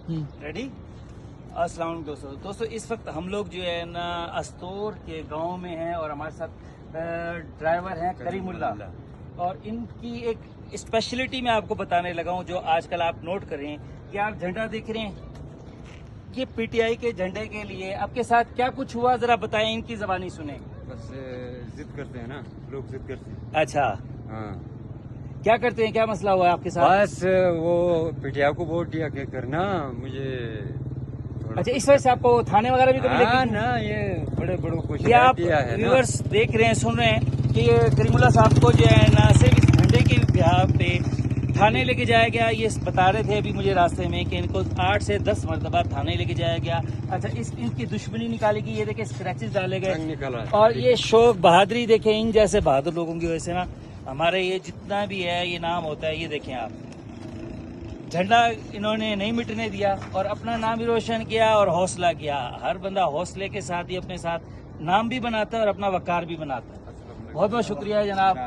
Ready? السلام علیکم دوستو اس وقت ہم لوگ جو ہے نا استور کے گاؤں میں ہیں اور ہمارے ساتھ ڈرائیور ہیں کریم اللہ، اور ان کی ایک اسپیشلٹی میں آپ کو بتانے لگا ہوں جو آج کل آپ نوٹ کریں کہ آپ جھنڈا دیکھ رہے ہیں، یہ پی ٹی آئی کے جھنڈے کے لیے آپ کے ساتھ کیا کچھ ہوا، ذرا بتائیں، ان کی زبانی سنیں۔ بس ضد کرتے ہیں نا لوگ، ضد کرتے ہیں۔ اچھا، ہاں کیا کرتے ہیں، کیا مسئلہ ہوا ہے آپ کے ساتھ؟ بس وہ پیٹیا کو ووٹ دیا کہ کرنا مجھے تھوڑا، اچھا، اس وجہ سے آپ کو تھانے وغیرہ بھی کبھی لے ہاں کے نا، یہ بڑے بڑوں کو یہ آپ دیا ہے نا۔ ویورز دیکھ رہے ہیں، سن رہے ہیں کہ یہ کریم اللہ صاحب کو جو ہے نہ صرف اس جھنڈے کے بہاف پہ تھانے لے کے جایا گیا، یہ بتا رہے تھے ابھی مجھے راستے میں کہ ان کو 8 سے 10 مرتبہ تھانے لے کے جایا گیا۔ اچھا، ان کی دشمنی نکالی گئی، یہ دیکھیں اسکریچز ڈالے گئے، رنگ نکالا۔ اور یہ شوق بہادری دیکھیں، ان جیسے بہادر لوگوں کی وجہ سے نا ہمارے یہ جتنا بھی ہے یہ نام ہوتا ہے۔ یہ دیکھیں آپ، جھنڈا انہوں نے نہیں مٹنے دیا اور اپنا نام بھی روشن کیا اور حوصلہ کیا۔ ہر بندہ حوصلے کے ساتھ ہی اپنے ساتھ نام بھی بناتا ہے اور اپنا وقار بھی بناتا ہے۔ بہت بہت شکریہ جناب۔